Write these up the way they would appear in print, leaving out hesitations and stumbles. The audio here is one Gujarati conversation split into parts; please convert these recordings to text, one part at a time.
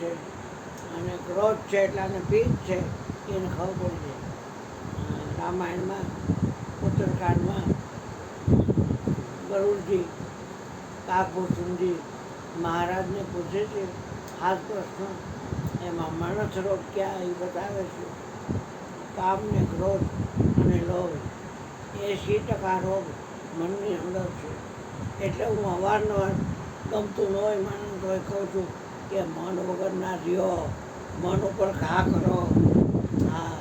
છે, અને ક્રોધ છે એટલે આને પિત્ત છે એને ખબર પડી જાય. રામાયણમાં ઉત્તરકાંડમાં ગરુડજી કાકભૂષણજી મહારાજને પૂછે છે 7 પ્રશ્નો. એમાં માણસ રોગ ક્યાં એ બતાવે છે. કામ ને ક્રોધ અને લોભ 80% રોગ મનની અંદર છે. એટલે હું અવારનવાર ગમતું ન હોય માણસ તો કહું છું કે મન વગર ના રહ્યો, મન ઉપર ઘા કરો. હા,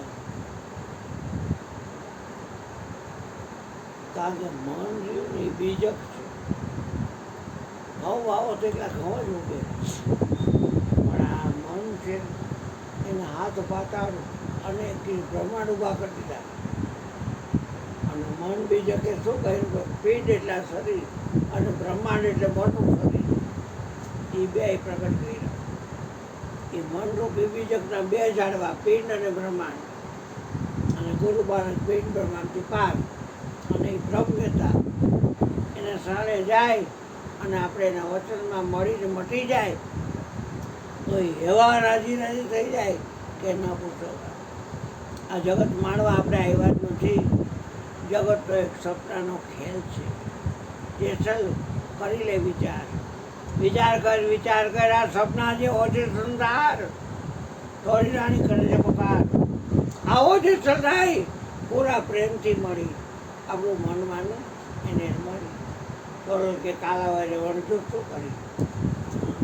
કારણ કે મન રહ્યું ને એ બીજક છે. ઘઉં વાવો તો એટલા ઘઉં જ ઉગે, પણ આ મન છે એને હાથ પાતાળ અને બ્રહ્માંડ ઊભા કરી દીધા. અને મન બીજકે શું કહ્યું? પીઠ એટલે શરીર અને બ્રહ્માંડ એટલે મોટું શરીર. એ બે પ્રગટ કર્યા. એ મનરૂપી બીજકના 2 ઝાડવા, પિંડ અને બ્રહ્માંડ. અને ગુરુ બાળક પિંડ બ્રહ્માંડથી પાર. અને એ બ્રહ્મતા એને સાળે જાય અને આપણે એના વચનમાં મળીને મટી જાય તો એવા રાજી રાજી થઈ જાય કે ન પૂછો. આ જગત માણવા આપણે આવ્યા જ નથી. જગત તો એક સપનાનો ખેલ છે. જે ચલ કરી લે વિચાર, વિચાર કર. આ સપના જેવો છે સંસાર, થોડી રાણી કરે છે પકાર. આવો જે સદાય પૂરા પ્રેમથી મળી આપણું મન માનું એને મળી. થોડું કે કાલાવારે વણતું શું કરી,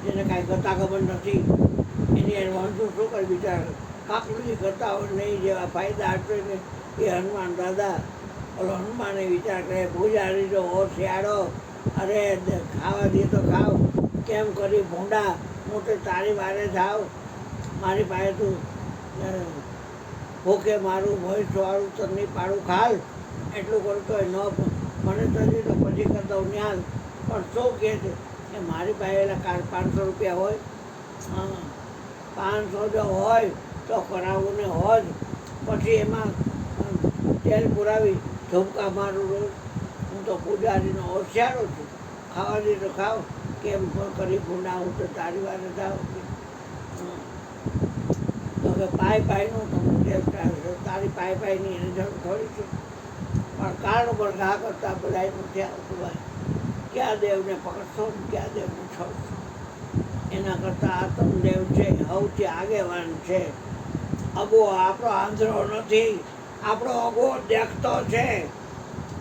જેને કાંઈ ગતા ખબર નથી એની એને વણતું શું કરી. વિચાર કાકડી ગતાઓ નહીં જેવા ફાયદા આપે ને એ હનુમાન દાદા ઓલો હનુમાને વિચાર કરે પૂજારી જો હો શિયાળો, અરે ખાવા દે તો ખાવ, કેમ કરી ભૂંડા, હું તો તારી વારે જાઉં, મારી પાસે તું ભૂખે મારું ભોય વાળું તો નહીં પાડું ખાલ, એટલું કરતો હોય ન મને તો તો પછી કરતો ન્યાલ. પણ શું કહે છે કે મારી પાસે એલા 500 રૂપિયા હોય, હા 500 જો હોય તો કરાવું ને હોજ, પછી એમાં તેલ પુરાવી ઝુમકા મારું રોજ. હું તો પૂજારીનો હોશિયારો છું, ખાવા દે તો ખાવ, કેમ કરી ભૂંડા હું તો તારી વારે જાઉં. તો કે પાયનું તમને તારી પાયની એને જરૂર થોડી છે. પણ કારણ ઉપર ઘા કરતા બધા નથી આવતું ભાઈ. ક્યાં દેવને પકડશો ને ક્યાં દેવને છોડશો. એના કરતાં આત્મદેવ છે સૌથી આગેવાન છે. અગો આપણો આંધળો નથી, આપણો અગો દેખતો છે.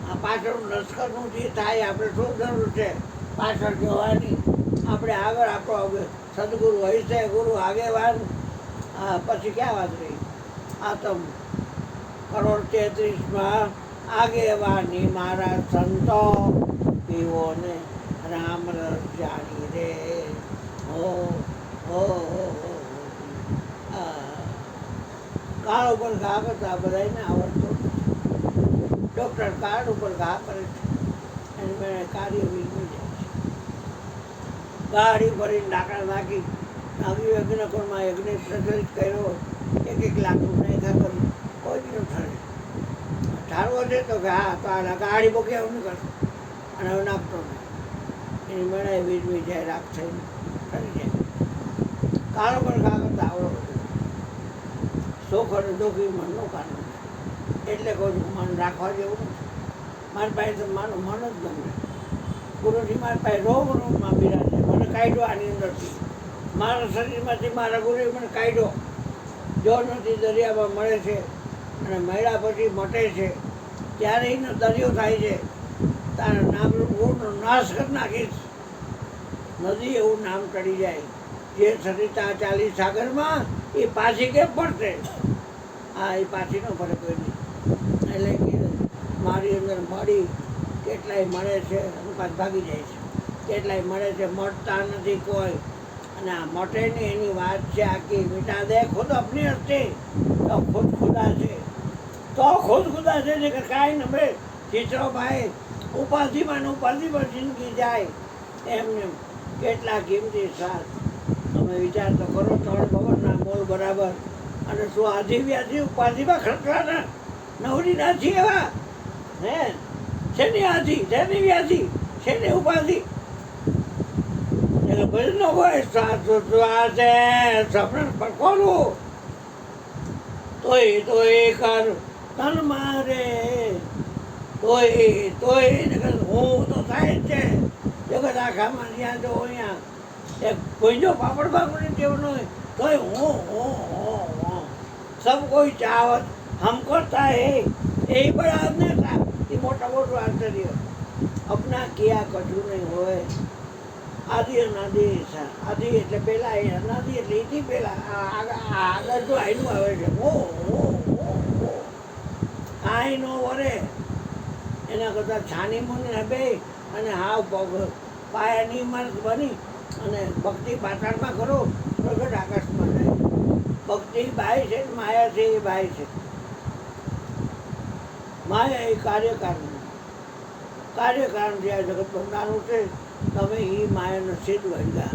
આ પાછળ લશ્કરનું જે થાય આપણે શું જરૂર છે પાછળ જોવાની. આપણે આગળ આપણો સદગુરુ હોય છે, ગુરુ આગેવાન. પછી ક્યાં વાત રહી? આતમ 133માં આગેવાની મારા સંતો પીવો ને રામ રસ જાણી રે. કાળ ઉપર ઘા કરતા બધાને આવડતો. ડૉક્ટર કાર્ડ ઉપર ઘા કરે છે અને મેં કાર્ય વીજળી જાય છે. ગાડી ભરીને ડાકડા નાખી યજ્ઞકુળમાં યજ્ઞ પ્રચલિત કર્યો, 1 લાખ રૂપિયા કર્યું, કોઈ જ ન ઠરે. ઠારવો છે તો કે હા તો આ ગાડી મૂકે એવું નહીં કરતો અને હવે નાખતો નહીં. એની મેળાએ વીજળી જાય, રાખ થઈને ઠરી જાય. કાળો પર ઘા કરતા આવડો બધો સુખ અને દુઃખ એ મનનું કારણ છે. એટલે કહું છું મન રાખવા જેવું નથી. મારી પાસે તો મારું મન જ ગમે. ગુરુજી મારી પાસે રોગમાં બિરાજે, મને કાઢ્યો આની અંદરથી. મારા શરીરમાંથી મારા ગુરુએ મને કાઢ્યો. જો નથી દરિયામાં મળે છે અને મળ્યા પછી મટે છે ત્યારે એનો દરિયો થાય છે. તારા નામનું ગુણનો નાશ કરી નાખીશ. નદી એવું નામ ચડી જાય જે સરિતા 40 સાગરમાં એ પાછી કેમ પડશે? હા એ પાછી ન પડે કોઈ નહીં. એટલે કે મારી અંદર મળી કેટલાય મળે છે અને પાછ ભાગી જાય છે. કેટલાય મળે છે, મળતા નથી કોઈ. અને આ મટે ને એની વાત છે આખી. મીઠા દે ખુદ અપની હસ્તી તો ખુદ ખુદા છે, તો ખુદ ખુદા છે જે કાંઈ નમે ચિત્રો ભાઈ ઉપાધિમાં જિંદગી જાય. એમને કેટલા કિંમતી સાથ તમે વિચાર તો કરો. 3 ભવનના મોલ બરાબર. અને શું આધિ વ્યાધિ ઉપાધિમાં ખર્ચવાના નવરી નથી એવા હે? શેની આધિ, શેની વ્યાધિ, શેની ઉપાધિ? એટલે ભજન હોય સાચો શ્વાસે સપન પડખોલું તોય કર તન મારે તોય હું તો થાય જ છે જગત આખામાં જ્યાં જો અહીંયા એક કોઈનો પાપડ બાપડ ટેવ ન હોય તોય હું સબ કોઈ ચાહત હમ કરતા હે એ બડા ને એ મોટા મોટું આશ્ચર્ય અપના કિયા કશું નહીં હોય આદિ અનાદિ આદિ એટલે પેલા એ અનાદિ એટલે એથી પેલા આગળ તો આઈનું આવે છે આઈ નો વરે એના કરતાં છાની મુનિ બે અને હાવ પગ પાયાની ઇમારત બની અને ભક્તિ પાતાળમાં કરો પ્રગટ આકાશમાં જાય ભક્તિ બાય છે માયા છે એ બાય છે માયા એ કાર્યકારણ છે આ જગત બંધાનું છે તમે એ માયાનો સિદ્ધ વળગા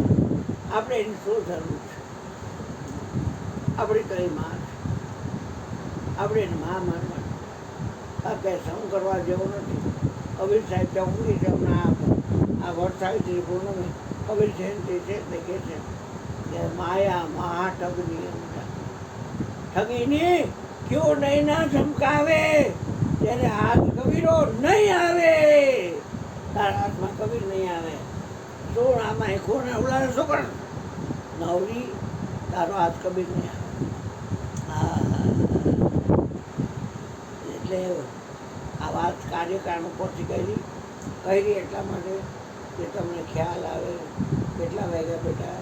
આપણે એની શું જરૂર છે આપણી કઈ માં છે આપણે એને મા માનવાની આ કંઈ સમ કરવા જેવું નથી કબીર સાહેબ ચોકડી છે આ વરસાવી પૂર્ણમી કબીર જયંતિ છે તે કહે છે કે માયા મહાઠગની ઠગીની ક્यों નહીં ના ચમકાવે ત્યારે હાથ કબીરો નહીં આવે તારા હાથમાં કબીર નહીં આવે શું આમાં ખૂણ ઉલારે શું કર નવરી તારો હાથ કબીર નહીં આવે એટલે આ વાત કાર્યકારણ ઉપરથી કરી એટલા માટે કે તમને ખ્યાલ આવે કેટલા વાગ્યા બેટા